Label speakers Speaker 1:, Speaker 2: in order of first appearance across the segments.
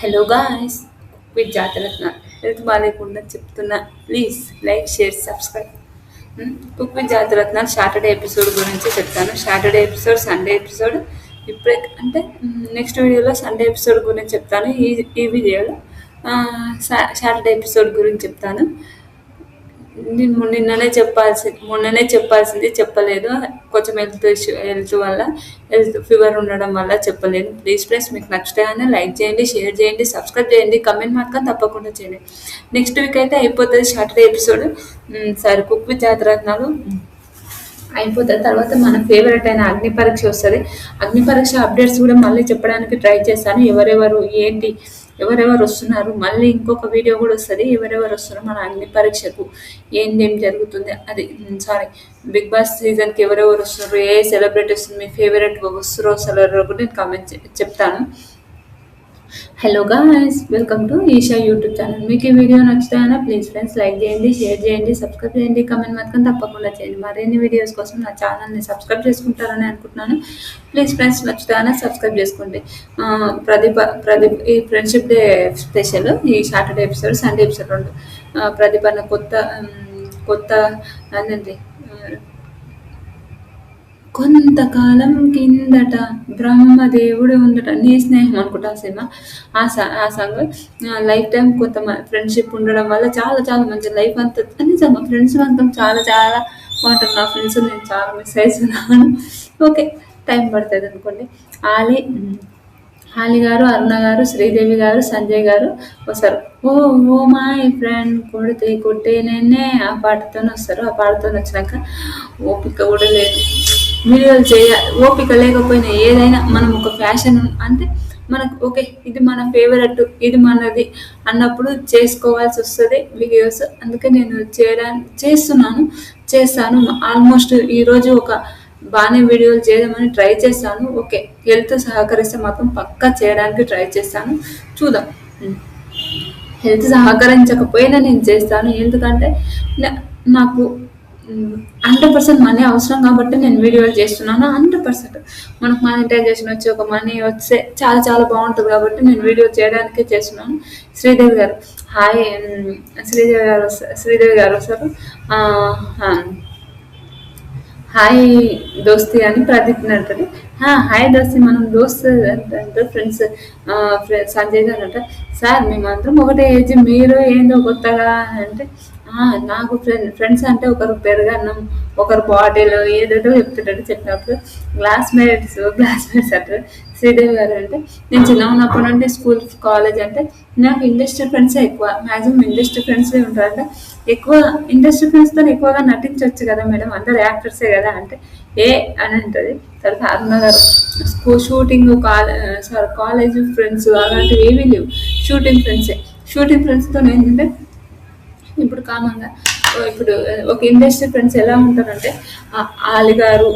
Speaker 1: Hello guys, with Jatharatna health బాగాలేకుండా చెప్తున్నా. Please like, share, subscribe. Cook with Jatharatna Saturday episode గురించి చెప్తాను. సాటర్డే ఎపిసోడ్, సండే ఎపిసోడ్ ఇప్పుడే అంటే నెక్స్ట్ వీడియోలో సండే ఎపిసోడ్ గురించి చెప్తాను. ఈ వీడియోలో సాటర్డే ఎపిసోడ్ గురించి చెప్తాను. మొన్ననే చెప్పాల్సింది చెప్పలేదు. కొంచెం హెల్త్ వల్ల ఫీవర్ ఉండడం వల్ల చెప్పలేదు. ప్లీజ్ మీకు నచ్చితే లైక్ చేయండి, షేర్ చేయండి, సబ్స్క్రైబ్ చేయండి, కమెంట్ మాత్రం తప్పకుండా చేయండి. నెక్స్ట్ వీక్ అయితే అయిపోతుంది సాటర్డే ఎపిసోడ్. సరే, కుక్ విత్ జాతరత్నాలు అయిపోతుంది. తర్వాత మన ఫేవరెట్ అయిన అగ్ని పరీక్ష వస్తుంది. అగ్ని పరీక్ష అప్డేట్స్ కూడా మళ్ళీ చెప్పడానికి ట్రై చేస్తాను. ఎవరెవరు వస్తున్నారు, మళ్ళీ ఇంకొక వీడియో కూడా వస్తుంది. ఎవరెవరు వస్తున్నారు మన అగ్ని పరీక్షకు, ఏం జరుగుతుంది అది. సారీ, బిగ్ బాస్ సీజన్కి ఎవరెవరు వస్తున్నారు, ఏ సెలబ్రిటీస్ మీ ఫేవరెట్ వస్తున్నారో కూడా నేను కామెంట్ చెప్తాను. Hello guys, welcome to Isha YouTube channel. మీకు ఈ వీడియో నచ్చుతాయన్నా ప్లీజ్ ఫ్రెండ్స్ లైక్ చేయండి, షేర్ చేయండి, సబ్స్క్రైబ్ చేయండి, కమెంట్ మాత్రం తప్పకుండా చేయండి. మరిన్ని వీడియోస్ కోసం నా ఛానల్ని సబ్స్క్రైబ్ చేసుకుంటారని అనుకుంటున్నాను. ప్లీజ్ ఫ్రెండ్స్ నచ్చుతాయన్నా సబ్స్క్రైబ్ చేసుకోండి. ప్రదీప్ ఈ ఫ్రెండ్షిప్ డే స్పెషల్, ఈ సాటర్డే ఎపిసోడ్, సండే ఎపిసోడ్ రెండు. ప్రదీప్ అన్న కొత్త అనండి. కొంతకాలం కిందట బ్రహ్మదేవుడు ఉండట, నీ స్నేహం అనుకుంటా ఆ సినిమా. ఆ సాంగ్ లైఫ్ టైం కొంత ఫ్రెండ్షిప్ ఉండడం వల్ల చాలా చాలా మంచి లైఫ్ అంతా నిజంగా ఫ్రెండ్స్ మాత్రం చాలా చాలా బాగుంటుంది. నా ఫ్రెండ్స్ నేను చాలా మిస్ అవుతున్నాను. ఓకే, టైం పడుతుంది అనుకోండి. ఆలి గారు, అరుణ గారు, శ్రీదేవి గారు, సంజయ్ గారు వస్తారు. ఓ మై ఫ్రెండ్ కొట్టే నేనే ఆ పాటతో వస్తారు. ఆ పాటతో వచ్చినాక ఓపిక కూడా లేదు, వీడియోలు చేయాలి. ఓపిక లేకపోయినా ఏదైనా మనం ఒక ఫ్యాషన్ అంటే మనకు ఓకే ఇది మన ఫేవరెట్, ఇది మనది అన్నప్పుడు చేసుకోవాల్సి వస్తుంది వీడియోస్. అందుకే నేను చేస్తాను. ఆల్మోస్ట్ ఈరోజు ఒక బాగానే వీడియోలు చేయమని ట్రై చేస్తాను. ఓకే, హెల్త్ సహకరిస్తే మాత్రం పక్కా చేయడానికి ట్రై చేస్తాను. చూద్దాం. హెల్త్ సహకరించకపోయినా నేను చేస్తాను. ఎందుకంటే నాకు 100% మనీ అవసరం కాబట్టి నేను వీడియోలు చేస్తున్నాను. 100% మనకు మానిటైజేషన్ వచ్చి ఒక మనీ వస్తే చాలా చాలా బాగుంటుంది కాబట్టి నేను వీడియో చేయడానికే చేస్తున్నాను. శ్రీదేవి గారు హాయ్. శ్రీదేవి గారు వస్తారు. హాయ్ దోస్తి అని ప్రదీప్ అంటారు. హాయ్ దోస్తి, మనం దోస్త్ అంటే ఫ్రెండ్స్. సంజయ్ గారు అంటారు, సార్ మేమందరం ఒకటే ఏజ్, మీరు ఏందో కొత్తగా అంటే నాకు ఫ్రెండ్స్ అంటే ఒకరు పెరగన్నం, ఒకరు బాటిల్ ఏదేదో చెప్పినప్పుడు క్లాస్ మేట్స్ అంటారు. శ్రీదేవి గారు అంటే నేను చిన్న ఉన్నప్పటి నుండి స్కూల్, కాలేజ్ అంటే నాకు ఇండస్ట్రీ ఫ్రెండ్సే ఎక్కువ. మ్యాక్సిమం ఇండస్ట్రీ ఫ్రెండ్సే ఉంటారంటే ఎక్కువ. ఇండస్ట్రీ ఫ్రెండ్స్తో ఎక్కువగా నటించవచ్చు కదా మేడం, అందరు యాక్టర్సే కదా అంటే అని అంటుంది. తర్వాత అరుణ గారు షూటింగ్, కాలేజ్ ఫ్రెండ్స్ అలాంటివి ఏమీ లేవు, షూటింగ్ ఫ్రెండ్స్తో ఏంటంటే ఇప్పుడు కామన్గా ఒక ఇండస్ట్రీ ఫ్రెండ్స్ ఎలా ఉంటారంటే ఆలి గారు,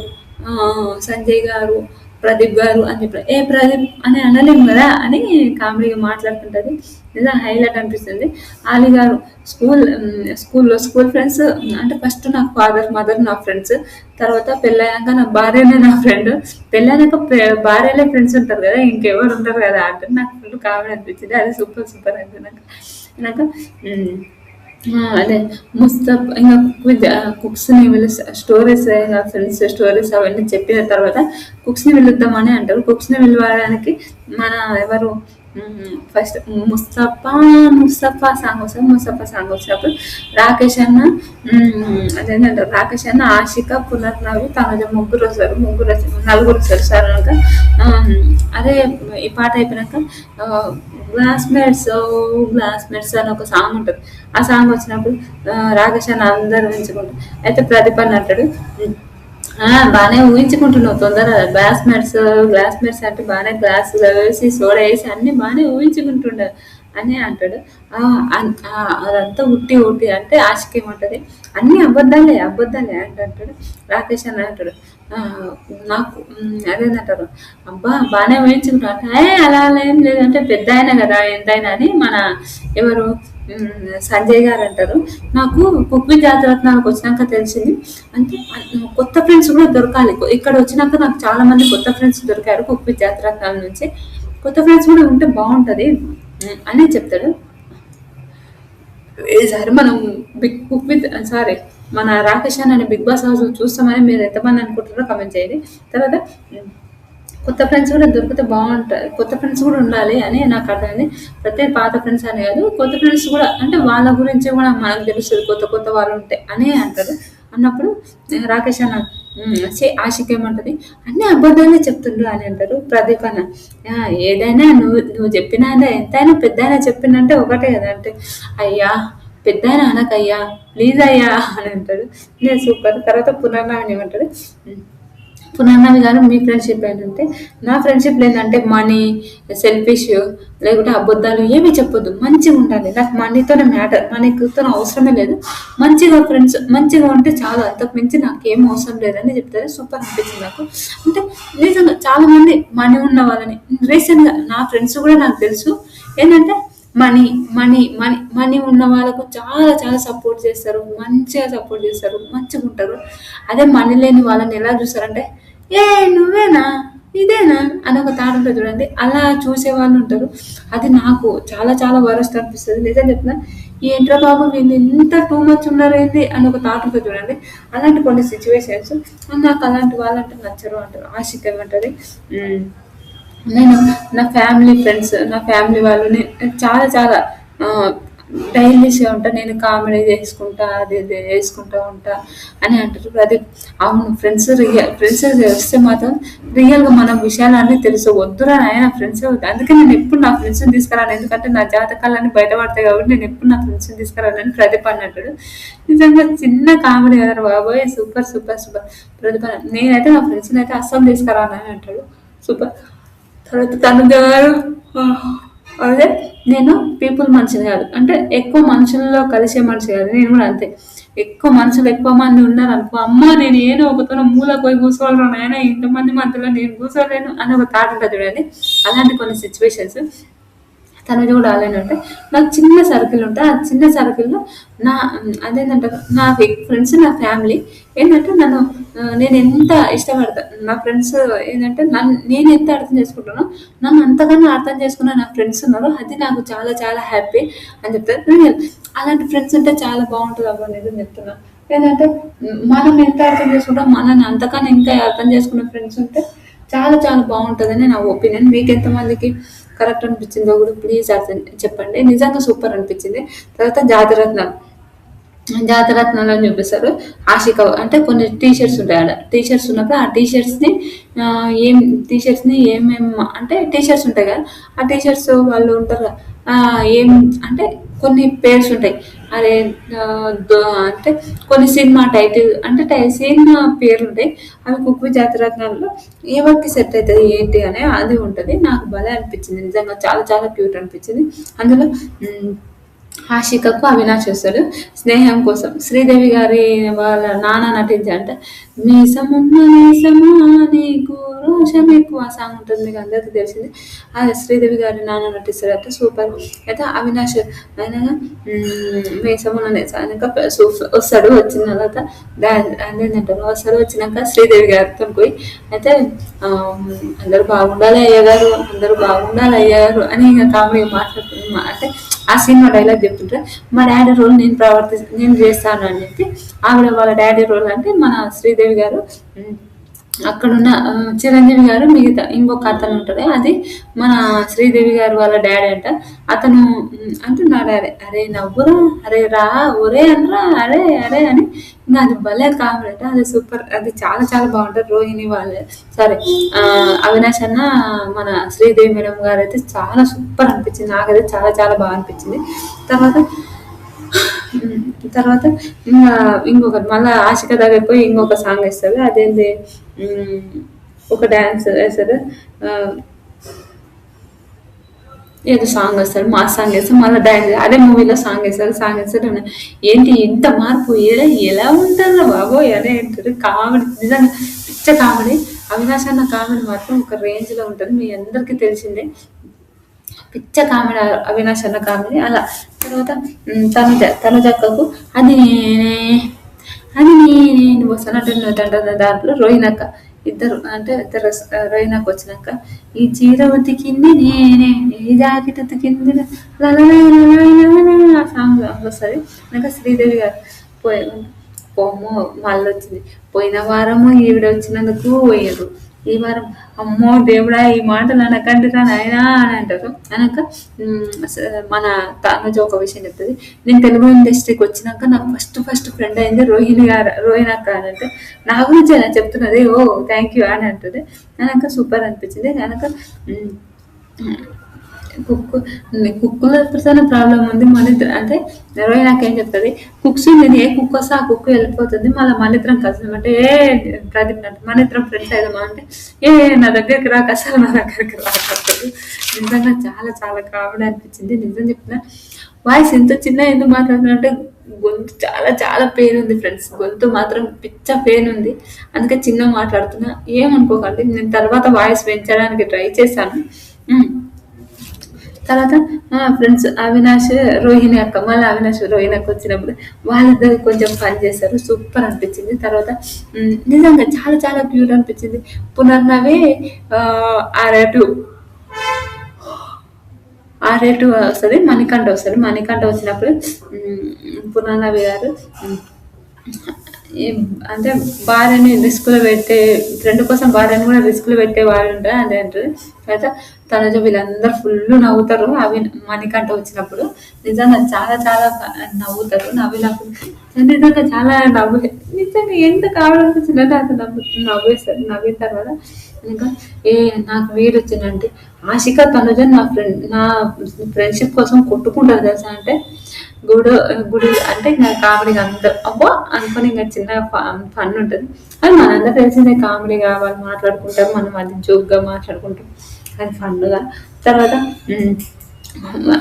Speaker 1: సంజయ్ గారు, ప్రదీప్ గారు అని చెప్పి ప్రదీప్ అని అనలేము కదా అని కామెడీగా మాట్లాడుతుంటుంది. నిజంగా హైలైట్ అనిపిస్తుంది. ఆలి గారు స్కూల్ ఫ్రెండ్స్ అంటే ఫస్ట్ నాకు ఫాదర్ మదర్ నా ఫ్రెండ్స్, తర్వాత పెళ్ళయ్యాక నా భార్యనే నా ఫ్రెండ్, పెళ్ళైనాక భార్యలే ఫ్రెండ్స్ ఉంటారు కదా, ఇంకెవరు ఉంటారు కదా అంటే నాకు ఫుల్ కామెడీ అనిపించింది. అది సూపర్ అనిపించింది నాకు. అదే ముస్తఫా ఇంకా కుక్స్ని స్టోరీస్, ఫ్రెండ్స్ స్టోరీస్ అవన్నీ చెప్పిన తర్వాత కుక్స్ని పిలుద్దామని అంటారు. కుక్స్ని పిలవడానికి మన ఎవరు ఫస్ట్ ముస్తఫా సాంగ్ వచ్చినప్పుడు రాకేష్ అన్న, అదేంటంటారు రాకేష్ అన్న, ఆషిక, పునర్నవి, తనజ నలుగురు వస్తారు. సార్ కనుక అదే ఈ పాట అయిపోయినాక గ్లాస్మేట్స్ అని ఒక సాంగ్ ఉంటుంది. ఆ సాంగ్ వచ్చినప్పుడు రాకేష్ అన్న అందరూ ఊహించుకుంటారు. అయితే ప్రదీప్ అని అంటాడు, బాగానే ఊహించుకుంటున్నావు తొందర, గ్లాస్మేట్స్ అంటే బాగానే గ్లాసులో వేసి సోడా వేసి అన్ని బాగానే ఊహించుకుంటుండరు అని అంటాడు. అదంతా ఉట్టి అంటే ఆశకి ఏమంటది, అన్ని అబద్ధాలే అంటాడు. రాకేష్ అని అంటాడు, నాకు అదేంటంటారు, అబ్బా బాగానే ఊహించుకుంటా అలా ఏం లేదంటే పెద్ద అయినా కదా ఎంతైనా అని మన ఎవరు సంజయ్ గారు అంటారు. నాకు కుక్ విత్ జాతరత్నాలకు వచ్చినాక తెలిసింది అంటే కొత్త ఫ్రెండ్స్ కూడా దొరకాలి. ఇక్కడ వచ్చినాక నాకు చాలా మంది కొత్త ఫ్రెండ్స్ దొరికారు కుక్ విత్ జాతరత్నాల నుంచి. కొత్త ఫ్రెండ్స్ కూడా ఉంటే బాగుంటుంది. అని చెప్తాడు. ఈసారి మనం బిగ్ కుక్ విత్ సారీ మన రాకేష్ అనే బిగ్ బాస్ హౌస్ చూస్తామని మీరు ఎంతమంది అనుకుంటారో కమెంట్ చేయండి. తర్వాత కొత్త ఫ్రెండ్స్ కూడా దొరికితే బాగుంటుంది, కొత్త ఫ్రెండ్స్ కూడా ఉండాలి అని నాకు అర్థమైంది. ప్రతి పాత ఫ్రెండ్స్ అని కాదు, కొత్త ఫ్రెండ్స్ కూడా అంటే వాళ్ళ గురించి కూడా మనకు తెలుస్తుంది, కొత్త కొత్త వాళ్ళు ఉంటాయి అని అంటారు. అన్నప్పుడు రాకేష్ అన్న ఆశిక్ ఏమంటది, అన్నీ అబద్ధాలే చెప్తుండ్రు అని అంటారు. ప్రదీప్ అన్న ఏదైనా నువ్వు నువ్వు చెప్పినా ఎంతైనా పెద్ద అయినా చెప్పిందంటే ఒకటే కదా అంటే, అయ్యా పెద్ద అయినా అనకయ్యా ప్లీజ్ అయ్యా అని అంటాడు. నేను సూపర్. తర్వాత పునర్నవి ఏమంటాడు, పునర్నవి గారు మీ ఫ్రెండ్షిప్ ఏంటంటే, నా ఫ్రెండ్షిప్ ఏంటంటే మనీ, సెల్ఫిష్, లేకుంటే అబద్ధాలు ఏమీ చెప్పొద్దు, మంచిగా ఉండాలి, నాకు మనీతోనే మ్యాటర్, మనీతో అవసరమే లేదు, మంచిగా ఫ్రెండ్స్ మంచిగా ఉంటే చాలా, అంతకు మించి నాకేం అవసరం లేదని చెప్తారు. సూపర్ అనిపించింది నాకు. అంటే నిజంగా చాలా మంది మనీ ఉన్న వాళ్ళని రీసెంట్గా నా ఫ్రెండ్స్ కూడా నాకు తెలుసు ఏంటంటే మనీ మనీ మనీ మనీ ఉన్న వాళ్ళకు చాలా చాలా సపోర్ట్ చేస్తారు, మంచిగా సపోర్ట్ చేస్తారు, మంచిగా ఉంటారు. అదే మనీ లేని వాళ్ళని ఎలా చూస్తారంటే, ఏ నువ్వేనా ఇదేనా అని ఒక థాట్ ఉంటుంది చూడండి, అలా చూసే వాళ్ళు ఉంటారు. అది నాకు చాలా చాలా వరస్ట్ అనిపిస్తుంది. నిజం చెప్తున్నా, ఏంట్రా బాబు వీళ్ళు ఇంత టూ మచ్ ఉన్నారు ఏంటి అని ఒక థాట్ ఉంటుంది చూడండి. అలాంటి కొన్ని సిచ్యువేషన్స్ నాకు అలాంటి వాళ్ళంటే నచ్చరు అంటారు. ఆశిక్ ఏమంటది, నేను నా ఫ్యామిలీ ఫ్రెండ్స్, నా ఫ్యామిలీ వాళ్ళు చాలా చాలా డైలీస్గా ఉంటా, నేను కామెడీ చేసుకుంటా, అది ఇది చేసుకుంటా ఉంటా అని అంటారు. ప్రదీప్ అవును, ఫ్రెండ్స్ వస్తే మాత్రం రియల్గా మన విషయాలన్నీ తెలుసు, వద్దురా ఆయన ఫ్రెండ్స్. అందుకే నేను ఎప్పుడు నా ఫ్రెండ్స్ని తీసుకురాను, ఎందుకంటే నా జాతకాలన్నీ బయటపడతాయి కాబట్టి నేను ఎప్పుడు నా ఫ్రెండ్స్ని తీసుకురానని ప్రదీప్ అని అంటాడు. నిజంగా చిన్న కామెడీ కదా బాబోయ్, సూపర్ సూపర్ సూపర్. ప్రదీప్ నేనైతే నా ఫ్రెండ్స్ని అయితే అస్సలు తీసుకురానని అంటాడు. సూపర్. తర్వాత తనుజ గారు అదే నేను పీపుల్ మనిషిని కాదు అంటే ఎక్కువ మనుషుల్లో కలిసే మనిషి కాదు, నేను కూడా అంతే. ఎక్కువ మనుషులు ఎక్కువ మంది ఉన్నారు అనుకో, అమ్మ నేను ఏదో ఒకతో మూలకు పోయి కూర్చోవాలరా నాయన, ఇంతమంది మధ్యలో నేను కూర్చోలేను అని ఒక థాట్ ఉంటుంది చూడండి. అలాంటి కొన్ని సిచ్యువేషన్స్ తనది కూడా అలానే ఉంటాయి. నాకు చిన్న సర్కిల్ ఉంటాయి, ఆ చిన్న సర్కిల్లో నా అదేంటంటే నా ఫ్రెండ్స్, నా ఫ్యామిలీ ఏంటంటే నన్ను నేను ఎంత ఇష్టపడతాను, నా ఫ్రెండ్స్ ఏంటంటే నేను ఎంత అర్థం చేసుకుంటానో నన్ను అంతగానో అర్థం చేసుకున్న నా ఫ్రెండ్స్ ఉన్నారు, అది నాకు చాలా చాలా హ్యాపీ అని చెప్తారు. అలాంటి ఫ్రెండ్స్ ఉంటే చాలా బాగుంటుంది అవ్వ, నిజం చెప్తున్నా. ఏంటంటే మనం ఎంత అర్థం చేసుకుంటాం, మనల్ని అంతకన్నా ఇంకా అర్థం చేసుకున్న ఫ్రెండ్స్ ఉంటే చాలా చాలా బాగుంటుందని నా ఒపీనియన్. మీకు ఎంతమందికి కరెక్ట్ అనిపించిందో కూడా ప్లీజ్ అర్థం చెప్పండి. నిజంగా సూపర్ అనిపించింది. తర్వాత జాతరత్నాలు అని చూపిస్తారు. ఆశిక అంటే కొన్ని టీషర్ట్స్ ఉంటాయి ఆడ, టీషర్ట్స్ ఉన్నప్పుడు ఆ టీషర్ట్స్ని ఏం టీషర్ట్స్ని ఏమేమి అంటే టీషర్ట్స్ ఉంటాయి కదా, ఆ టీషర్ట్స్ వాళ్ళు ఉంటారు కదా, ఏం అంటే కొన్ని పేర్స్ ఉంటాయి. అరే అంటే కొన్ని సినిమా టైటిల్ అంటే సినిమా పేర్లు ఉంటాయి. అవి కుక్వి జాతరత్నాల్లో ఎవరికి సెట్ అవుతుంది ఏంటి అనే అది ఉంటుంది. నాకు భలే అనిపించింది, నిజంగా చాలా చాలా క్యూట్ అనిపించింది. అందులో ఆశికకు అవినాష్ వస్తాడు స్నేహం కోసం. శ్రీదేవి గారి వాళ్ళ నాన్న నటించారంట. మీసమా నీకు రోషం ఎక్కువ సాంగ్ ఉంటుంది, మీకు అందరికీ తెలిసింది. అది శ్రీదేవి గారి నాన్న నటిస్తాడంట. సూపర్. అయితే అవినాష్ ఆయన మీసము అనేసాక వస్తాడు. వచ్చిన తర్వాత అదేంటంటారు, వస్తాడు. వచ్చినాక శ్రీదేవి గారితో పోయి అయితే అందరూ బాగుండాలి అయ్యగారు, అందరూ బాగుండాలి అయ్యగారు అని ఇంకా కామెడీ మాట్లాడుతున్నా అంటే ఆ సినిమా డైలాగ్ చెప్తుంటే, మా డాడీ రోల్ నేను చేస్తాను అని చెప్పి ఆవిడ వాళ్ళ డాడీ రోల్ అంటే మన శ్రీదేవి గారు, అక్కడున్న చిరంజీవి గారు, మిగతా ఇంకొక అతను ఉంటాడు, అది మన శ్రీదేవి గారు వాళ్ళ డాడీ అంట. అతను అంటున్నాడు, అరే అరే నవ్వురా, అరే రా, ఒరే అనరా, అరే అరే అని. ఇంకా అది భలే కామెడీ అంట, అది సూపర్. అది చాలా చాలా బాగుంటుంది. రోహిణి వాళ్ళే సరే అవినాష్ అన్న మన శ్రీదేవి మేడం గారు అయితే చాలా సూపర్ అనిపించింది, నాకైతే చాలా చాలా బాగా అనిపించింది. తర్వాత తర్వాత ఇంకా ఇంకొకటి మళ్ళీ ఆశిక దగ్గర పోయి ఇంకొక సాంగ్ వేస్తారు. అదేంటి ఒక డ్యాన్స్ వేస్తారు, ఏదో సాంగ్ వేస్తాడు, మా సాంగ్ వేస్తాడు, మళ్ళీ డ్యాన్స్ అదే మూవీలో సాంగ్ వేస్తారు. సాంగ్ వేస్తారు, ఏంటి ఇంత మార్పు ఎలా ఉంటుందో బాబోయ్ అనే అంటారు. కామెడీ నిజంగా పిచ్చ కామెడీ. అవినాష్ అన్న కామెడీ మాత్రం ఒక రేంజ్లో ఉంటుంది, మీ అందరికీ తెలిసిందే. పిచ్చ కామెడీ అవినాష్ అన్న కామెడీ అలా. తర్వాత తనుజక్కకు అది నేనే నువ్వు వస్తున్నట్టు దాంట్లో రోహిణక్క ఇద్దరు అంటే ఇద్దరు రైనాకు వచ్చినాక ఈ చీర ఉతికింది నేనే, ఈ జాకెట్ ఉతికింది ఆ సాంగ్ వస్తుంది. ఇంకా శ్రీదేవి గారు పోయి పోము మళ్ళీ వచ్చింది. పోయిన వారము ఈవిడ వచ్చినందుకు పోయారు, ఈ వారం అమ్మో దేవుడా ఈ మాటలు అనకండిరా నాయనా అని అంటారు. అనక మన తనుజ ఒక విషయం చెప్తుంది. నేను తెలుగు ఇండస్ట్రీకి వచ్చినాక నాకు ఫస్ట్ ఫ్రెండ్ అయింది రోహిణి గారు, రోహిణి అక్క అని అంటే నా గురించి ఆయన చెప్తున్నది. ఓ థ్యాంక్ యూ అని అంటుంది. అనక సూపర్ అనిపించింది. అనక కుక్కు కుక్కులతోనే ప్రాబ్లం ఉంది. మన ఇద్దరు అంటే ఇరవై నాకేం చెప్తుంది, కుక్స్ నేను ఏ కుక్ వస్తే ఆ కుక్ వెళ్ళిపోతుంది, మళ్ళీ మన ఇద్దరం కలిసి అంటే ఏ ప్రదీప్ అంటే మన ఇద్దరం ఫ్రెండ్స్ అయిదామా అంటే నా దగ్గరికి రాక అసలు నా దగ్గరికి రాకపోతుంది. నిజంగా చాలా చాలా కామెడీ అనిపించింది. నిజం చెప్పిన వాయిస్ ఎంత చిన్న ఎందుకు మాట్లాడుతున్నట్టే గొంతు చాలా చాలా పెయిన్ ఉంది ఫ్రెండ్స్, గొంతు మాత్రం పిచ్చ పెయిన్ ఉంది, అందుకే చిన్న మాట్లాడుతున్నా ఏమనుకోకండి. నేను తర్వాత వాయిస్ పెంచడానికి ట్రై చేశాను. తర్వాత ఫ్రెండ్స్ అవినాష్ రోహిణి అక్క, మళ్ళీ అవినాష్ రోహిణి అక్క వచ్చినప్పుడు వాళ్ళిద్దరు కొంచెం పని చేశారు, సూపర్ అనిపించింది. తర్వాత నిజంగా చాలా చాలా క్యూట్ అనిపించింది. పునర్నవి ఆ రేటు వస్తుంది, మణికంఠ వస్తుంది. మణికంఠ వచ్చినప్పుడు పునర్నవి గారు అంటే భార్యని రిస్క్లో పెట్టే, ఫ్రెండ్ కోసం భార్యని కూడా రిస్క్లో పెట్టేవాడు ఉంటారు అని అంటారు. తర్వాత తనజ వీళ్ళందరూ ఫుల్ నవ్వుతారు అవి మణికంఠ వచ్చినప్పుడు. నిజంగా చాలా చాలా నవ్వుతారు. నవ్వినప్పుడు నిజంగా చాలా నవ్వు, నిజంగా ఎంత కావాలనిపించిందంటే అది నవ్వేస్తారు. నవ్విన తర్వాత ఇంకా నాకు వీడు వచ్చిందంటే ఆశిక తనుజ నా ఫ్రెండ్షిప్ కోసం కొట్టుకుంటారు తెలుసా. అంటే గుడి అంటే ఇంకా కామెడీగా అందరు అబ్బో అనుకుని ఇంకా చిన్న ఫన్ ఉంటుంది. అది మనందరూ తెలిసిందే, కామెడీగా వాళ్ళు మాట్లాడుకుంటారు, మనం అది జోక్గా మాట్లాడుకుంటాం, అది ఫన్గా. తర్వాత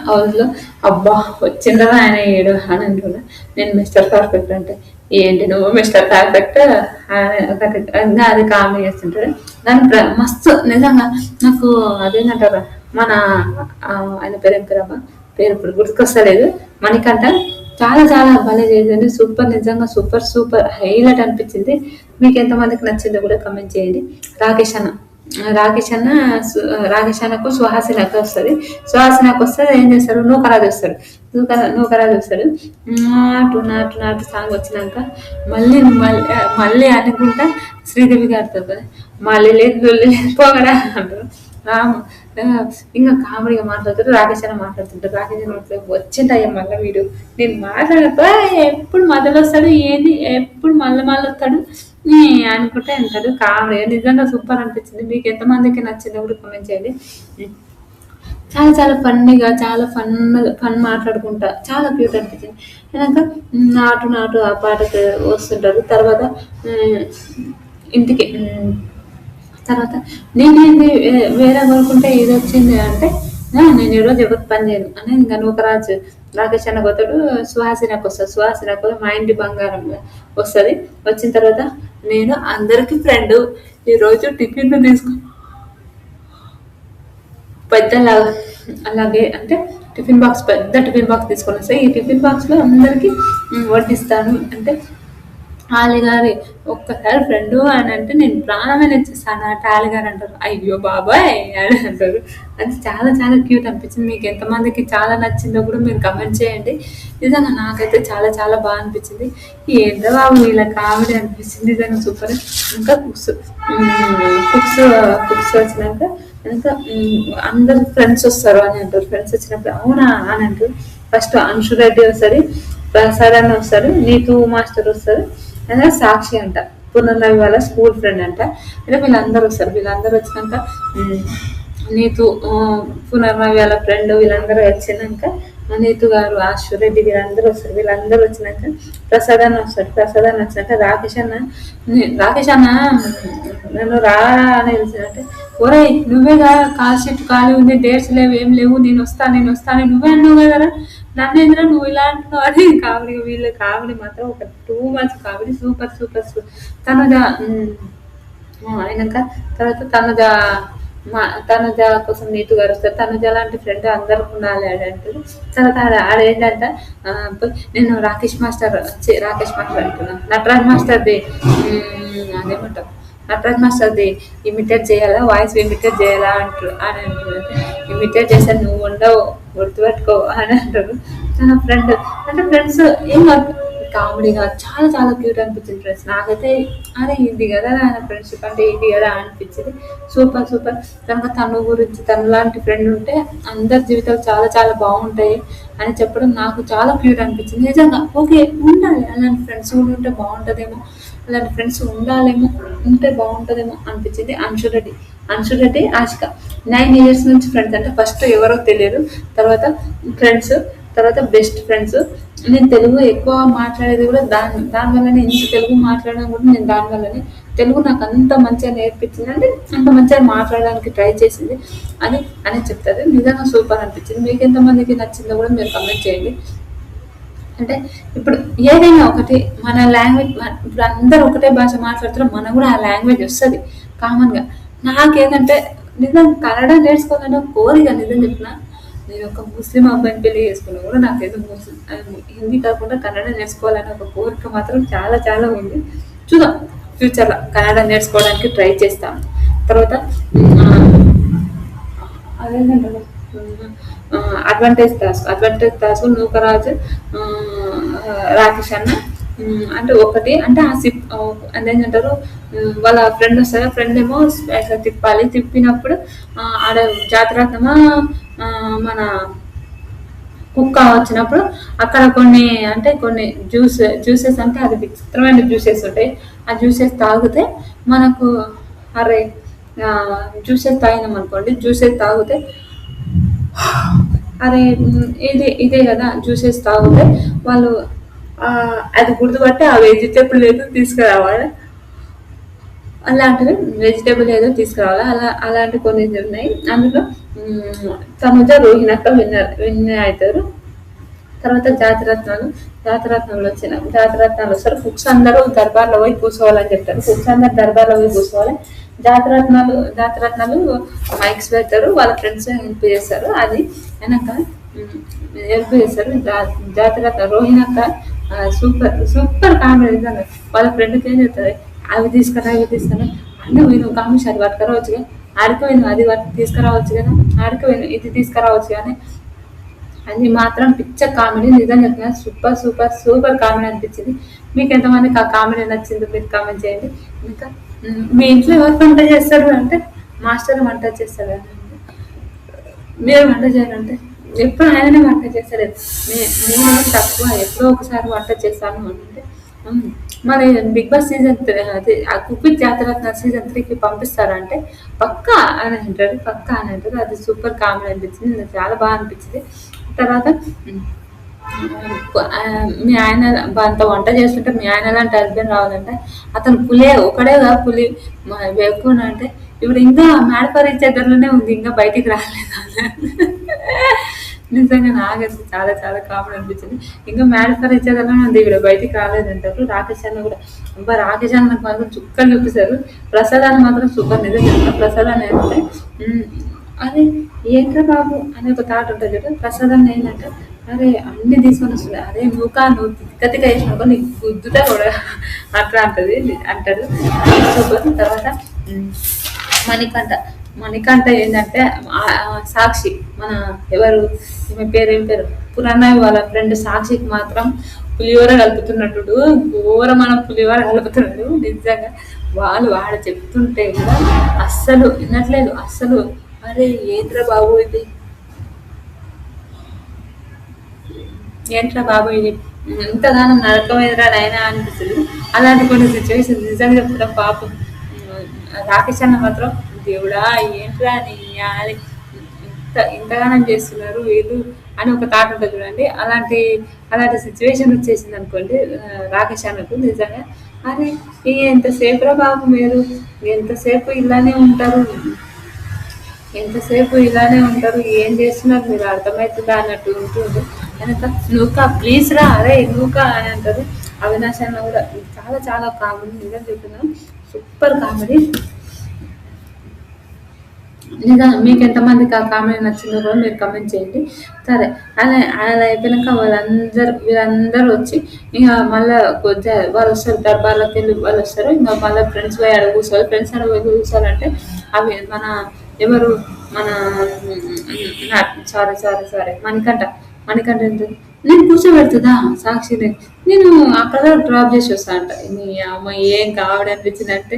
Speaker 1: హౌస్లో అబ్బా వచ్చిందా ఆయన ఏడు అని అంటున్నా. నేను మిస్టర్ పర్ఫెక్ట్ అంటే ఏంటి నువ్వు మిస్టర్ పర్ఫెక్ట్ అది కామెడీ చేస్తుంటాడు. దాని మస్తు నిజంగా నాకు అదేంటంటారా మన ఆయన పేరు ఏం పేరమ్మా, పేరు ఇప్పుడు గుర్తుకొస్తలేదు, మణికంఠ చాలా చాలా భలే చేసింది, సూపర్, నిజంగా సూపర్ సూపర్ హైలైట్ అనిపించింది. మీకు ఎంతమందికి నచ్చిందో కూడా కమెంట్ చేయండి. రాకేష్ అన్న రాకేష్ అన్నకు సుహాసినకు వస్తుంది. సుహాసినకు వస్తే ఏం చేస్తాడు, నూకరాజు వస్తాడు. నూకరాజు వస్తాడు. నాటు సాంగ్ వచ్చినాక మళ్ళీ మళ్ళీ అనుకుంటా శ్రీదేవి గారితో కదా మళ్ళీ లేదు పోగడా అంటారు. ఇంకా కామెడీగా మాట్లాడుతారు. రాకేష్ అన్న మాట్లాడుతుంటారు. రాకేష్ అన్న వచ్చింటాయ్యా మళ్ళీ వీడు నేను మాట్లాడతా ఎప్పుడు మధ్యలో వస్తాడు, ఏంది ఎప్పుడు మళ్ళీ వస్తాడు అనుకుంటే అంటాడు. కామెడీ నిజంగా సూపర్ అనిపించింది. మీకు ఎంతమందికి నచ్చిందో కూడా కామెంట్ చేయండి. చాలా చాలా ఫన్నీగా చాలా ఫన్ మాట్లాడుకుంటా చాలా క్యూట్ అనిపించింది. కనుక నాటు ఆ పాటకు వస్తుంటారు. తర్వాత ఇంటికి తర్వాత నేనేంది వేరే కోరుకుంటే ఏది వచ్చింది అంటే నేను ఈరోజు ఎవరికి పని చేయను అని ఇంకా నూకరాజు రాకేష్ అన్న పోతాడు. సుహాసినకు వస్తుంది. సుహాసినకు మా ఇంటి బంగారం వస్తుంది. వచ్చిన తర్వాత నేను అందరికి ఫ్రెండ్ ఈరోజు టిఫిన్ పెద్దలాగా అలాగే అంటే టిఫిన్ బాక్స్ పెద్ద టిఫిన్ బాక్స్ తీసుకొని వస్తాయి. ఈ టిఫిన్ బాక్స్లో అందరికీ వడ్డిస్తాను అంటే ఆలిగారి ఒక్కసారి ఫ్రెండు అని అంటే నేను ప్రాణమైన ఇచ్చేస్తాను అంటే ఆలిగారు అంటారు అయ్యో బాబాయ్ అని అంటారు. అది చాలా చాలా క్యూట్ అనిపించింది. మీకు ఎంతమందికి చాలా నచ్చిందో కూడా మీరు కమెంట్ చేయండి. నిజంగా నాకైతే చాలా చాలా బాగా అనిపించింది. ఏంటో బాబు వీళ్ళ కామెడీ అనిపించింది. నిజంగా సూపర్. ఇంకా కుక్స్ వచ్చినాక ఇంకా అందరు ఫ్రెండ్స్ వస్తారు అని అంటారు. ఫ్రెండ్స్ వచ్చినప్పుడు అవునా అని అంటారు. ఫస్ట్ అంశు రెడ్డి వస్తుంది, ప్రసాద్ అన్న వస్తారు, నీతు మాస్టర్ వస్తారు, అదే సాక్షి అంట పునర్నవి వాళ్ళ స్కూల్ ఫ్రెండ్ అంట. అంటే వీళ్ళందరూ వస్తారు. వీళ్ళందరూ వచ్చినాక నీతు పునర్నవి వాళ్ళ ఫ్రెండ్ వీళ్ళందరూ వచ్చినాక నీతు గారు ఆశ్వరెడ్డి వీళ్ళందరూ వస్తారు. వీళ్ళందరూ వచ్చినాక ప్రసాద్ అన్న వస్తాడు. ప్రసాద్ అన్న వచ్చినాక రాకేష్ అన్న నన్ను రారా అని తెలిసినట్టే ఒరే నువ్వేగా కాల్ షీట్ ఖాళీ ఉంది, డేట్స్ లేవు ఏం లేవు, నేను వస్తాను నువ్వే అన్నావు కదరా నన్ను ఎందుకు నువ్వు ఇలా అంటున్నావు అని కామెడీ. వీళ్ళు కామెడీ మాత్రం ఒక 2 months comedy super super super. Tanuja అయినాక తర్వాత తనుజ కోసం నీతు గారు వస్తారు. తనుజ లాంటి ఫ్రెండ్ అందరికి ఉండాలి అని అంటారు. తర్వాత ఆడేంటంట నేను రాకేష్ మాస్టర్ అంటున్నాను నటరాజ్ మాస్టర్ది అదేమంటారు నటరాజ్ మాస్టర్ది ఇమిటేట్ చేయాలా, వాయిస్ ఇమిటేట్ చేయాలా అంటారు అని అంటారు. ఇమిటేట్ చేశాను నువ్వు ఉండవు గుర్తుపెట్టుకో అని అంటారు. నా ఫ్రెండ్ అంటే ఫ్రెండ్స్ ఏం కాదు, కామెడీగా చాలా చాలా క్యూట్ అనిపించింది ఫ్రెండ్స్ నాకైతే. అరే ఇది కదా ఆయన ఫ్రెండ్షిప్ అంటే ఇది కదా అనిపించింది. Super super. కనుక తను గురించి తను లాంటి ఫ్రెండ్ ఉంటే అందరి జీవితాలు చాలా చాలా బాగుంటాయి అని చెప్పడం నాకు చాలా క్యూట్ అనిపించింది నిజంగా. ఓకే ఉండాలి అలాంటి ఫ్రెండ్స్ కూడా ఉంటే బాగుంటుందేమో, అలాంటి ఫ్రెండ్స్ ఉండాలేమో, ఉంటే బాగుంటుందేమో అనిపించింది. అన్షు రెడ్డి ఆశిక 9 years నుంచి ఫ్రెండ్స్ అంటే ఫస్ట్ ఎవరో తెలియదు, తర్వాత ఫ్రెండ్స్, తర్వాత బెస్ట్ ఫ్రెండ్స్. నేను తెలుగు ఎక్కువ మాట్లాడేది కూడా దానివల్లనే, ఇంత తెలుగు మాట్లాడడం కూడా నేను దానివల్లనే. తెలుగు నాకు అంత మంచిగా నేర్పించింది అంటే అంత మంచిగా మాట్లాడడానికి ట్రై చేసింది అని చెప్తారు. నిజంగా సూపర్ అనిపించింది. మీకు ఎంతమందికి నచ్చిందో కూడా మీరు కమెంట్ చేయండి. అంటే ఇప్పుడు ఏదైనా ఒకటి మన లాంగ్వేజ్, ఇప్పుడు అందరూ ఒకటే భాష మాట్లాడుతారో మనకు కూడా ఆ లాంగ్వేజ్ వస్తుంది కామన్గా. నాకేంటంటే నిజం కన్నడ నేర్చుకోవాలంటే ఒక కోరిక. నిజం చెప్పిన నేను ఒక ముస్లిం అబ్బాయిని పెళ్లి చేసుకున్నా కూడా నాకేదో హిందీ కాకుండా కన్నడ నేర్చుకోవాలని ఒక కోరిక మాత్రం చాలా చాలా ఉంది. చూద్దాం ఫ్యూచర్లో కన్నడ నేర్చుకోవడానికి ట్రై చేస్తాను. తర్వాత అదేంటంటారు అడ్వాంటేజ్ టాస్క్ నూకరాజు, రాకేష్ అన్న. అంటే ఒకటి అంటే ఆ సిప్ అదేంటంటారు వాళ్ళ ఫ్రెండ్ వస్తారు, ఫ్రెండ్ ఏమో ఇట్లా తిప్పాలి, తిప్పినప్పుడు ఆడ జాతరత్నమా మన కుక్క వచ్చినప్పుడు అక్కడ కొన్ని జ్యూసెస్ అంటే అది విచిత్రమైన జ్యూసెస్ ఉంటాయి. ఆ జ్యూసెస్ తాగితే మనకు అరే జ్యూసెస్ తాగినాం అనుకోండి, జ్యూసెస్ తాగితే అరే ఇదే కదా జ్యూసెస్ తాగితే వాళ్ళు అది గుర్తుపట్టి ఆ వెజిటేబుల్ ఏదో తీసుకురావాలి, అలాంటివి వెజిటేబుల్ ఏదో తీసుకురావాలి. అలాంటి కొన్ని ఉన్నాయి. అందులో తనుజ రోహిణక్క విన్ అవుతారు. తర్వాత జాతిరత్నాలు వస్తారు. కుక్స్ అందరూ దర్బార్లో పోయి కూర్చోవాలని చెప్తారు. కుక్స్ అందరు దర్బార్లో పోయి కూర్చోవాలి. జాతిరత్నాలు మైక్స్ పెడతారు, వాళ్ళ ఫ్రెండ్స్ హెల్ప్ చేస్తారు. అది వెనక హెల్ప్ చేస్తారు. రోహిణక్క సూపర్ సూపర్ కామెడీ నిజంగా. వాళ్ళ ఫ్రెండ్కి ఏం చెప్తారు, అవి తీసుకురా అంటే నేను కామిష్ అది పట్టుకురావచ్చు, ఆడిపోయిన అది తీసుకురావచ్చు కదా, ఆడిపోయిన ఇది తీసుకురావచ్చు కానీ అది మాత్రం పిచ్చ కామెడీ. నిజంగా చెప్పిన సూపర్ సూపర్ సూపర్ కామెడీ అనిపించింది. మీకు ఎంతమందికి ఆ కామెడీ నచ్చిందో మీరు కామెంట్ చేయండి. ఇంకా మీ ఇంట్లో ఎవరు వంట చేస్తారు అంటే మాస్టర్ వంట చేస్తారు అని, మీరు వంట చేయాలంటే ఎప్పుడు ఆయననే వంట చేస్తారు. నేను తక్కువ ఎప్పుడో ఒకసారి వంట చేస్తాను అంటే మన బిగ్ బాస్ సీజన్ ఆ కుక్విత్ జాతరత్న సీజన్ 3కి పంపిస్తారంటే పక్కా అని అంటారు. అది సూపర్ కామెడీ అనిపించింది, నాకు చాలా బాగా అనిపించింది. తర్వాత మీ ఆయన అంత వంట చేస్తుంటే మీ ఆయన లాంటి హస్బెండ్ రావాలంటే అతను ఒకడే పులి ఎక్కువ అంటే ఇప్పుడు ఇంకా మేడపరిచేద్దరులోనే ఉంది, ఇంకా బయటికి రాలేదు. నిజంగా నాకైతే చాలా చాలా కామెడీ అనిపించింది. ఇంకా మేడపరిచేద్దరులోనే ఉంది, ఇక్కడ బయటికి రాలేదంటారు. రాకేష్ అన్న కూడా రాకేష్ అన్న నాకు మాత్రం చుక్కలు చూపిస్తారు. ప్రసాదాన్ని మాత్రం సూపర్. నిజంగా ప్రసాదాన్ని ఏంటంటే అరే ఏంట్రా బాబు అనే ఒక థాట్ ఉంటుంది కదా. ప్రసాదాన్ని ఏంటంటే అరే అన్ని తీసుకొని వస్తుంది, అరే నువ్వు తిక్క వేసినాక నీకు గుద్దుతా కూడా అట్లా అంటాడు సూపర్. తర్వాత మణికంఠ ఏంటంటే సాక్షి మన ఎవరు ఈమె ఏం పేరు పురాణ వాళ్ళ ఫ్రెండ్ సాక్షికి మాత్రం పులిహోర కలుపుతున్నట్టు ఘోరమైన పులిహోర కలుపుతున్నాడు. నిజంగా వాడు చెప్తుంటే కూడా అస్సలు వినట్లేదు అస్సలు. అరే ఏంట్రా బాబు ఇది ఇంతగానో నరకమైనరా అయినా అనిపిస్తుంది. అలాంటి కొన్ని సిచ్యువేషన్ నిజంగా చెప్తున్నా పాపం. రాకేష్ అన్న మాత్రం దేవుడా ఏంట్రా అని ఇంతగానం చేస్తున్నారు వీళ్ళు అని ఒక థాట్ ఉంటుంది చూడండి. అలాంటి సిచ్యువేషన్ వచ్చేసింది అనుకోండి రాకేష్ అన్నకు. నిజంగా అరే ఎంతసేపు రా బాబు మీరు ఎంతసేపు ఇలానే ఉంటారు ఏం చేస్తున్నారు మీరు అర్థమవుతుందా అన్నట్టు ఉంటుంది. కనుక నూక ప్లీజ్ రా అరే నూక అని అంటారు. అవినాష్ అన్న కూడా చాలా చాలా కామెడీ. నిజంగా చెప్తున్నాను సూపర్ కామెడీ. నిజంగా మీకు ఎంతమందికి ఆ కామెంట్ నచ్చిందో కూడా మీరు కమెంట్ చేయండి. సరే. అలా అలా అయిపోయినాక వీళ్ళందరూ వచ్చి ఇక మళ్ళా వాళ్ళు వస్తారు దర్బార్లోకి వెళ్ళి వాళ్ళు వస్తారు. ఇంకా మళ్ళీ ఫ్రెండ్స్ పోయి ఆడ కూర్చోవాలి. ఫ్రెండ్స్ ఆడ పోయి కూర్చోవాలంటే అవి మన ఎవరు మన సారీ మణికంఠ ఎంత నేను కూర్చోబెడుతుందా సాక్షిని నేను అక్కడ డ్రాప్ చేసి వస్తా అంట. నీ అమ్మ ఏం కామెడీ అనిపించింది అంటే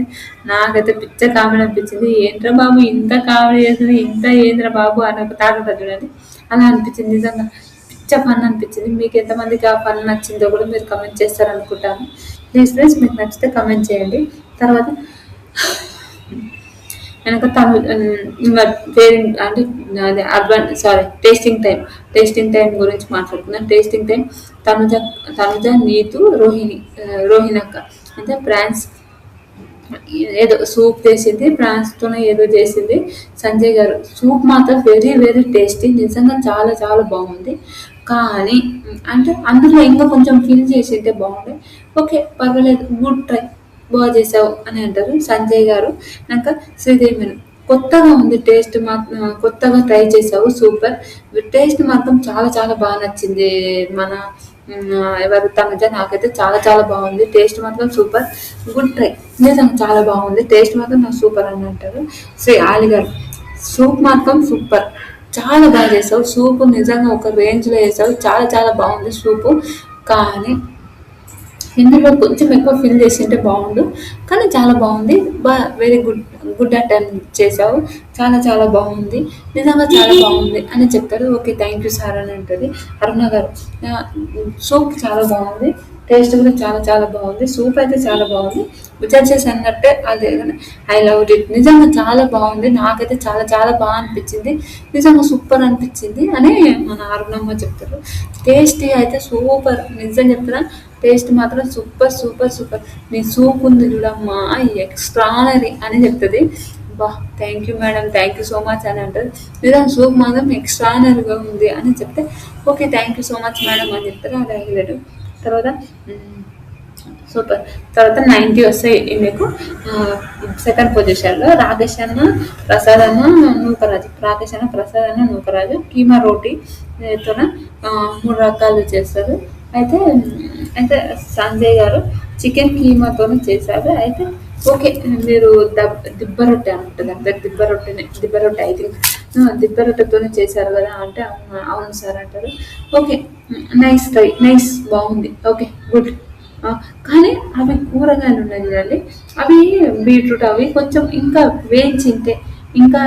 Speaker 1: నాకైతే పిచ్చ కామెడీ అనిపించింది. ఏంట్రా బాబు ఇంత కామెడీ చేస్తుంది ఇంత ఏంద్రా బాబు అని ఒక తాట ఉంటుంది చూడండి. అలా అనిపించింది నిజంగా పిచ్చ ఫన్ అనిపించింది. మీకు ఎంతమందికి ఆ ఫన్ నచ్చిందో కూడా మీరు కమెంట్ చేస్తారనుకుంటాను. ప్లీజ్ ఫ్రెండ్స్ మీకు నచ్చితే కమెంట్ చేయండి. తర్వాత వెనక తను ఇంకా పేరెంట్ అంటే అదే టేస్టింగ్ టైం గురించి మాట్లాడుకుందాం. టేస్టింగ్ టైం తనుజ నీతు రోహిణి అక్క అంటే ఫ్రాన్స్ ఏదో సూప్ చేసింది ఫ్రాన్స్తోనే ఏదో చేసింది సంజయ్ గారు. సూప్ మాత్రం వెరీ వెరీ టేస్టీ నిజంగా చాలా చాలా బాగుంది. కానీ అంటే అందులో ఇంకా కొంచెం ఫిల్ చేసింటే బాగుండే. ఓకే పర్వాలేదు గుడ్ ట్రై బాగా చేసావు అని అంటారు సంజయ్ గారు. ఇంకా శ్రీదేవి మేడం కొత్తగా ఉంది టేస్ట్ మాత్రం కొత్తగా ట్రై చేసావు సూపర్ టేస్ట్ మాత్రం చాలా చాలా బాగా నచ్చింది. మన ఎవరు తనుజ నాకైతే చాలా చాలా బాగుంది టేస్ట్ మాత్రం సూపర్ గుడ్ ట్రై నిజంగా చాలా బాగుంది టేస్ట్ మాత్రం నాకు సూపర్ అని అంటారు. శ్రీ ఆలి గారు సూప్ మాత్రం సూపర్ చాలా బాగా చేసావు సూప్ నిజంగా ఒక రేంజ్లో వేసావు చాలా చాలా బాగుంది సూపు. కానీ ఇందులో కొంచెం ఎక్కువ ఫిల్ చేసింటే బాగుండు. కానీ చాలా బాగుంది. వెరీ గుడ్ గుడ్ అటెంప్ట్ చేసావు. చాలా చాలా బాగుంది. నిజంగా చాలా బాగుంది అని చెప్తారు. ఓకే థ్యాంక్ యూ సార్ అని అంటది అరుణ గారు. సూప్ చాలా బాగుంది. టేస్ట్ కూడా చాలా చాలా బాగుంది. సూప్ అయితే చాలా బాగుంది. జడ్జెస్ అన్నట్టే అదే ఐ లవ్ ఇట్ నిజంగా చాలా బాగుంది. నాకైతే చాలా చాలా బాగా అనిపించింది. నిజంగా సూపర్ అనిపించింది అని మన అరుణమ్మ చెప్తారు. టేస్టీ అయితే సూపర్ నిజం చెప్తున్నా టేస్ట్ మాత్రం సూపర్ సూపర్ సూపర్ నీ సూప్ ఉంది చూడమ్మా ఎక్స్ట్రానరీ అని చెప్తుంది. బా thank you madam thank you so much అని అంటారు. నిజంగా సూప్ మాత్రం ఎక్స్ట్రానరీగా ఉంది అని చెప్తే okay thank you so much madam అని చెప్తారు. అది హైలైట్. తర్వాత సూపర్. తర్వాత 90 వస్తాయి మీకు. సెకండ్ పొజిషన్లో రాకేష్ అన్న ప్రసాద్ అన్న నూకరాజు కీమా రోటీ తో 3 రకాలు చేస్తారు. అయితే అయితే సంజయ్ గారు చికెన్ కీమాతోనే చేశారు. అయితే ఓకే మీరు దిబ్బ రొట్టె అంటుంది అంటే దిబ్బ రొట్టె ఐ థింక్ దిబ్బ రొట్టెతోనే చేశారు కదా అంటే అవును సార్ అంటారు. ఓకే నైస్ ట్రై నైస్ బాగుంది ఓకే గుడ్. కానీ అవి కూరగాయలు ఉన్నాయి చూడండి అవి బీట్రూట్ అవి కొంచెం ఇంకా వేయించింటే ఇంకా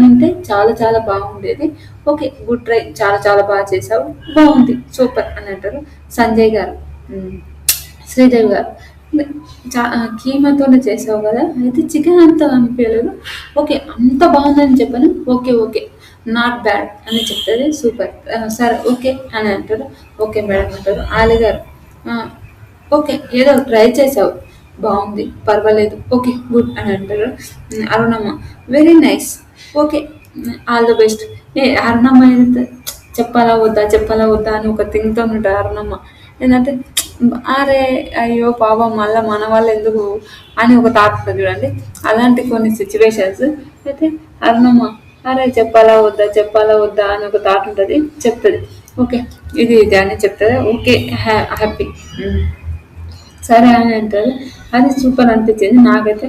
Speaker 1: ఉంటే చాలా చాలా బాగుండేది. ఓకే గుడ్ ట్రై చాలా చాలా బాగా చేసావు బాగుంది సూపర్ అని అంటారు సంజయ్ గారు. శ్రీదేవి గారు కీమాతోనే చేసావు కదా అయితే చికెన్ అంత అనిపించలేదు. ఓకే అంత బాగుందని చెప్పాను. ఓకే ఓకే నాట్ బ్యాడ్ అని చెప్తుంది. సూపర్ సరే ఓకే అని అంటారు. ఓకే మేడం అంటారు. ఆలి గారు ఓకే ఏదో ట్రై చేసావు బాగుంది పర్వాలేదు ఓకే గుడ్ అని అంటారు. Arunamma very nice okay all the best. Arunamma ఏంటంటే చెప్పాలా వద్దా అని ఒక థింగ్తో ఉంటారు అరుణమ్మ. ఏంటంటే అరే అయ్యో పాపం మళ్ళీ మన వాళ్ళు ఎందుకు అని ఒక థాట్ ఉంటుంది చూడండి. అలాంటి కొన్ని సిచ్యువేషన్స్ అయితే అరుణమ్మ అరే చెప్పాలా వద్దా అని ఒక థాట్ ఉంటుంది చెప్తుంది. ఓకే ఇది అని చెప్తుంది. ఓకే హ్యాపీ సరే అని అంటారు. అది సూపర్ అనిపించింది నాకైతే.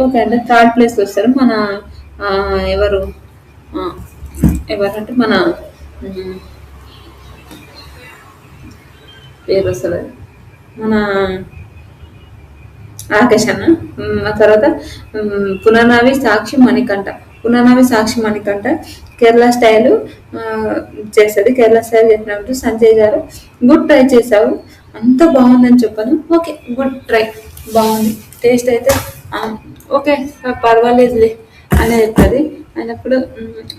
Speaker 1: ఓకే అంటే థర్డ్ ప్లేస్కి వస్తారు మన ఎవరు ఎవరంటే మన పేరు వస్తుంది మన రాకేష్ అన్న. ఆ తర్వాత పునర్నవి సాక్షి మణికంఠ కేరళ స్టైల్ చేస్తుంది. కేరళ స్టైల్ చెప్పినప్పుడు సంజయ్ గారు గుడ్ ట్రై చేసావు అంత బాగుందని చెప్పాను. ఓకే గుడ్ ట్రై బాగుంది టేస్ట్ అయితే ఓకే పర్వాలేదులే అని చెప్తుంది. అయినప్పుడు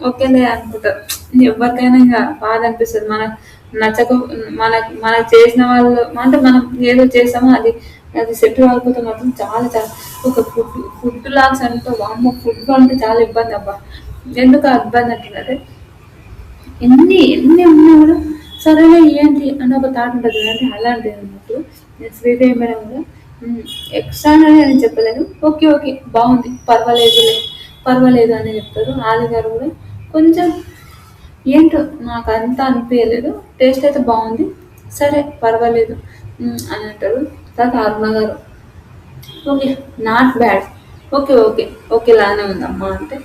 Speaker 1: ఓకేలే అనుకుంటారు. ఎవరికైనా ఇంకా బాధ అనిపిస్తుంది మనకు నచ్చక మనకు చేసిన వాళ్ళు అంటే మనం ఏదో చేసామో అది సెట్ కాకపోతే మాత్రం చాలా చాలా ఒక ఫుడ్ లాగ్స్ అంటే అమ్మ ఫుడ్ అంటే చాలా ఇబ్బంది అబ్బా. ఎందుకు ఇబ్బంది అంటున్నారు ఎన్ని ఉన్నా కూడా సరేలే ఏంటి అని ఒక థాట్ ఉంటుంది అంటే అలాంటిది అన్నట్టు. శ్రీదేవి మేడం కూడా ఎక్స్ట్రా అని చెప్పలేను. ఓకే బాగుంది పర్వాలేదులే పర్వాలేదు అని చెప్తారు. ఆలి గారు కూడా కొంచెం ఏంటో నాకు అంత అనిపియలేదు. టేస్ట్ అయితే బాగుంది. సరే పర్వాలేదు అని అంటారు. తర్వాత అరుణ గారు okay. Not bad. Okay. Okay. ఓకేలానే ఉందమ్మా అంటే,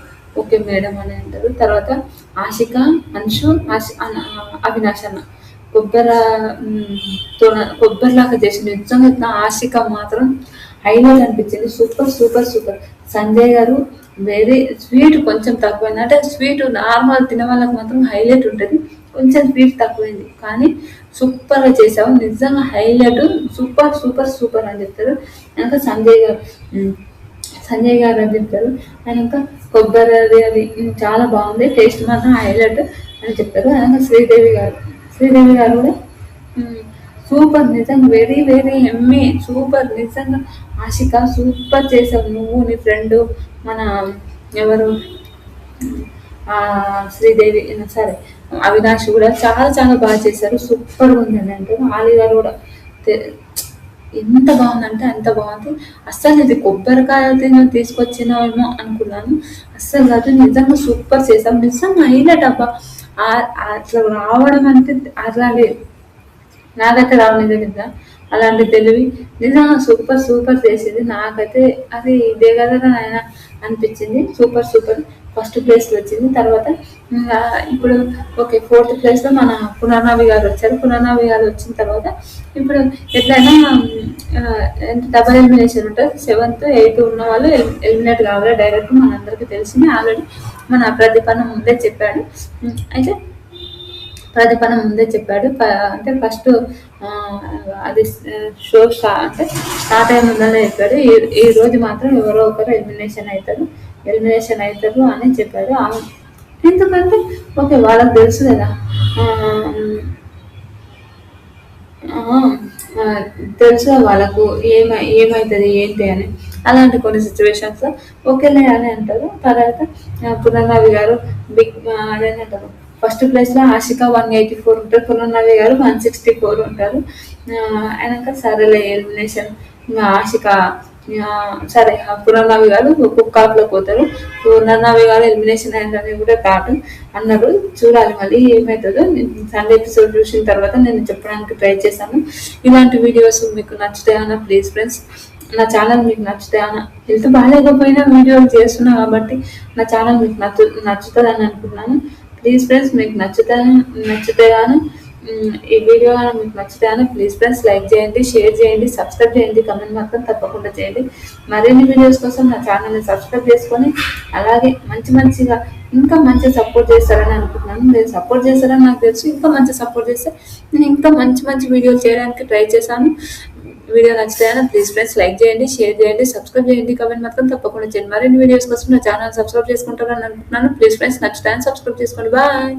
Speaker 1: ఓకే మేడం అని అంటారు. తర్వాత ఆషిక, అంశు, అవినాష్ అన్న కొబ్బెర కొబ్బరిలాగా చేసి నిజంగా ఆషిక మాత్రం హైలైట్ అనిపించింది. Super super super. సంజయ్ గారు వెరీ స్వీట్ కొంచెం తక్కువైంది. అంటే స్వీట్ నార్మల్ తినే వాళ్ళకి మాత్రం హైలైట్ ఉంటుంది. కొంచెం స్వీట్ తక్కువైంది. కానీ సూపర్‌గా చేసావు. నిజంగా హైలైట్. సూపర్, సూపర్, సూపర్ అని చెప్తారు. ఇంకా సంజయ్ గారు అని చెప్తారు. ఆయన ఇంకా కొబ్బరి అది చాలా బాగుంది. టేస్ట్ మాత్రం హైలైట్ అని చెప్తారు. ఇంకా శ్రీదేవి గారు కూడా సూపర్ నిజంగా వెరీ వెరీ ఎమ్మీ సూపర్ నిజంగా ఆషిక సూపర్ చేసావు నువ్వు నీ ఫ్రెండ్ మన ఎవరు శ్రీదేవి సరే అవినాష్ కూడా చాలా చాలా బాగా చేశారు. సూపర్గా ఉందండి అంటారు. ఆలి గారు కూడా ఎంత బాగుందంటే అంత బాగుంది. అస్సలు ఇది కొబ్బరికాయ తీసుకొచ్చినామేమో అనుకున్నాను. అస్సలు కాదు నిజంగా సూపర్ చేసాం. నిజంగా హైలైట్ అబ్బా అట్లా రావడం అంటే అట్లా లేదు. నాకైతే రావలేదు కదా అలాంటి తెలివి నిజంగా సూపర్ సూపర్ చేసింది. నాకైతే అది ఇదే కదా ఆయన అనిపించింది. సూపర్ సూపర్ ఫస్ట్ ప్లేస్లో వచ్చింది. తర్వాత ఇప్పుడు ఓకే 4th ప్లేస్లో మన పునర్నవి గారు వచ్చారు. పునర్నవి గారు వచ్చిన తర్వాత ఇప్పుడు ఎట్లయినా డబల్ ఎలిమినేషన్ ఉంటుంది. 7th 8th ఉన్న వాళ్ళు ఎలిమినేట్ కావాలి డైరెక్ట్. మనందరికీ తెలిసింది ఆల్రెడీ మన ప్రదీపన్న ముందే చెప్పాడు. అయితే ప్రదీపన్న ముందే చెప్పాడు. అంటే ఫస్ట్ అది షో అంటే స్టార్ట్ అయిన ముందనే చెప్పాడు. ఈ రోజు మాత్రం ఎవరో ఒకరు ఎలిమినేషన్ అవుతారు అని చెప్పాడు. ఎందుకంటే ఓకే వాళ్ళకి తెలుసు కదా తెలుసు వాళ్ళకు ఏమవుతుంది ఏంటి అని. అలాంటి కొన్ని సిచ్యువేషన్స్లో ఓకేలే అని అంటారు. తర్వాత పునర్నవి గారు అదేంటంటారు ఫస్ట్ ప్లేస్లో ఆషిక 184 ఉంటారు. పునర్నవి గారు 164 ఉంటారు. అయినాక సరేలే ఎలిమినేషన్ ఇంకా ఆషిక సరే పునర్నవి గారు కుక్కాప్లో పోతారు. పునర్నవి గారు ఎలిమినేషన్ అయిందని కూడా థాట్ అన్నారు. చూడాలి మళ్ళీ ఏమవుతుందో. సండే ఎపిసోడ్ చూసిన తర్వాత నేను చెప్పడానికి ట్రై చేశాను. ఇలాంటి వీడియోస్ మీకు నచ్చుతాయన్నా ప్లీజ్ ఫ్రెండ్స్ నా ఛానల్ మీకు నచ్చుతాయన్నా. హెల్త్ బాగాలేకపోయినా వీడియోలు చేస్తున్నా కాబట్టి నా ఛానల్ మీకు నచ్చుతుంది అని అనుకుంటున్నాను. ప్లీజ్ ఫ్రెండ్స్ మీకు నచ్చితే కానీ ఈ వీడియో మీకు నచ్చితే కానీ ప్లీజ్ ఫ్రెండ్స్ లైక్ చేయండి, షేర్ చేయండి, సబ్స్క్రైబ్ చేయండి, కమెంట్ మాత్రం తప్పకుండా చేయండి. మరిన్ని వీడియోస్ కోసం నా ఛానల్ని సబ్స్క్రైబ్ చేసుకొని అలాగే మంచిగా ఇంకా మంచిగా సపోర్ట్ చేస్తారని అనుకుంటున్నాను. మీరు సపోర్ట్ చేస్తారని నాకు తెలుసు. ఇంకా మంచిగా సపోర్ట్ చేస్తే నేను ఇంకా మంచి వీడియోలు చేయడానికి ట్రై చేశాను. వీడియో నచ్చితే ప్లీజ్ ఫ్రెండ్స్ లైక్ చేయండి, షేర్ చేయండి, సబ్స్క్రైబ్ చేయండి, కమెంట్ మాత్రం తప్పకుండా చేయండి. మరిన్ని వీడియోస్ కోసం నా ఛానల్ సబ్స్క్రైబ్ చేసుకుంటారని అనుకుంటున్నాను. ప్లీజ్ ఫ్రెండ్స్ నచ్చితే సబ్స్క్రైబ్ చేసుకోండి. బాయ్.